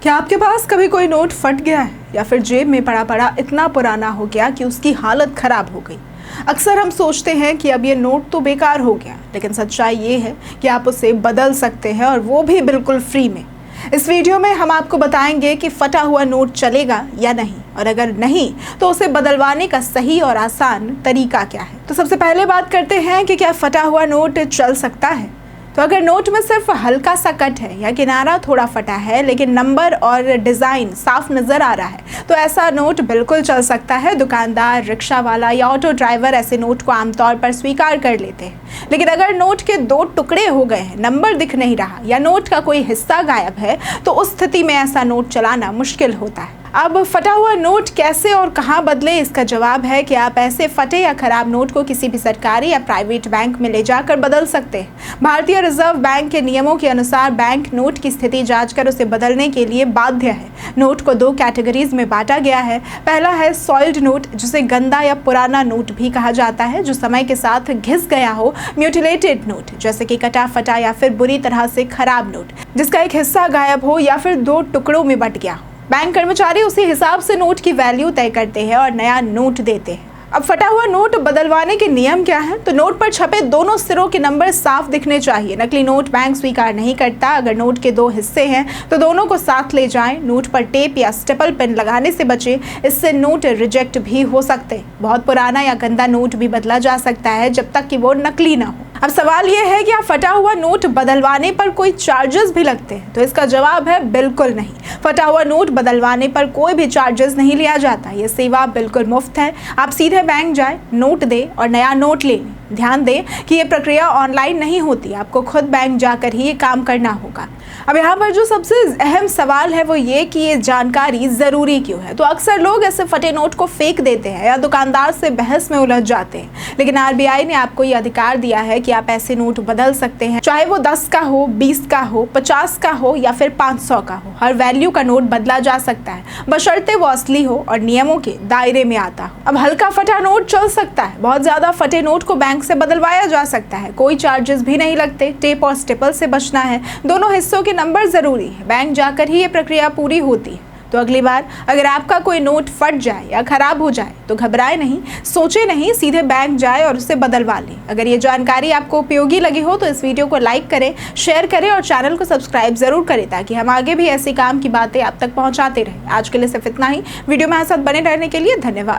क्या आपके पास कभी कोई नोट फट गया है या फिर जेब में पड़ा पड़ा इतना पुराना हो गया कि उसकी हालत खराब हो गई। अक्सर हम सोचते हैं कि अब ये नोट तो बेकार हो गया, लेकिन सच्चाई ये है कि आप उसे बदल सकते हैं और वो भी बिल्कुल फ्री में। इस वीडियो में हम आपको बताएंगे कि फटा हुआ नोट चलेगा या नहीं, और अगर नहीं तो उसे बदलवाने का सही और आसान तरीका क्या है। तो सबसे पहले बात करते हैं कि क्या फटा हुआ नोट चल सकता है। तो अगर नोट में सिर्फ हल्का सा कट है या किनारा थोड़ा फटा है लेकिन नंबर और डिज़ाइन साफ नज़र आ रहा है तो ऐसा नोट बिल्कुल चल सकता है। दुकानदार, रिक्शा वाला या ऑटो ड्राइवर ऐसे नोट को आमतौर पर स्वीकार कर लेते हैं। लेकिन अगर नोट के दो टुकड़े हो गए हैं, नंबर दिख नहीं रहा या नोट का कोई हिस्सा गायब है तो उस स्थिति में ऐसा नोट चलाना मुश्किल होता है। अब फटा हुआ नोट कैसे और कहां बदले, इसका जवाब है कि आप ऐसे फटे या खराब नोट को किसी भी सरकारी या प्राइवेट बैंक में ले जाकर बदल सकते हैं। भारतीय रिजर्व बैंक के नियमों के अनुसार बैंक नोट की स्थिति जांचकर उसे बदलने के लिए बाध्य है। नोट को दो कैटेगरीज में बांटा गया है। पहला है सॉइल्ड नोट, जिसे गंदा या पुराना नोट भी कहा जाता है, जो समय के साथ घिस गया हो। म्यूटिलेटेड नोट, जैसे कि कटा फटा या फिर बुरी तरह से खराब नोट, जिसका एक हिस्सा गायब हो या फिर दो टुकड़ों में बट गया हो। बैंक कर्मचारी उसी हिसाब से नोट की वैल्यू तय करते हैं और नया नोट देते हैं। अब फटा हुआ नोट बदलवाने के नियम क्या है? तो नोट पर छपे दोनों सिरों के नंबर साफ दिखने चाहिए। नकली नोट बैंक स्वीकार नहीं करता। अगर नोट के दो हिस्से हैं तो दोनों को साथ ले जाएं। नोट पर टेप या स्टेपल पेन लगाने से बचें, इससे नोट रिजेक्ट भी हो सकते हैं। बहुत पुराना या गंदा नोट भी बदला जा सकता है जब तक कि वो नकली ना हो। अब सवाल ये है कि फटा हुआ नोट बदलवाने पर कोई चार्जेस भी लगते हैं? तो इसका जवाब है बिल्कुल नहीं। फटा हुआ नोट बदलवाने पर कोई भी चार्जेस नहीं लिया जाता। ये सेवा बिल्कुल मुफ्त है। आप सीधे बैंक जाए, नोट दे और नया नोट ले लें। ध्यान दें कि ये प्रक्रिया ऑनलाइन नहीं होती, आपको खुद बैंक जाकर ही ये काम करना होगा। अब यहाँ पर जो सबसे अहम सवाल है वो ये कि ये जानकारी ज़रूरी क्यों है। तो अक्सर लोग ऐसे फटे नोट को फेंक देते हैं या दुकानदार से बहस में उलझ जाते हैं, लेकिन आरबीआई ने आपको ये अधिकार दिया है कि आप ऐसे नोट बदल सकते हैं, चाहे वो 10 का हो, 20 का हो, 50 का हो या फिर 500 का हो। हर वैल्यू का नोट बदला जा सकता है, बशर्ते वो असली हो और नियमों के दायरे में आता हो। अब हल्का फटा नोट चल सकता है, बहुत ज़्यादा फटे नोट को बैंक से बदलवाया जा सकता है, कोई चार्जेस भी नहीं लगते। टेप और स्टेपल से बचना है, दोनों हिस्सों के नंबर ज़रूरी है, बैंक जाकर ही ये प्रक्रिया पूरी होती है। तो अगली बार अगर आपका कोई नोट फट जाए या खराब हो जाए तो घबराए नहीं, सोचे नहीं, सीधे बैंक जाए और उसे बदलवा लें। अगर ये जानकारी आपको उपयोगी लगी हो तो इस वीडियो को लाइक करें, शेयर करें और चैनल को सब्सक्राइब जरूर करें ताकि हम आगे भी ऐसे काम की बातें आप तक पहुंचाते रहें। आज के लिए सिर्फ इतना ही। वीडियो में हमारे साथ बने रहने के लिए धन्यवाद।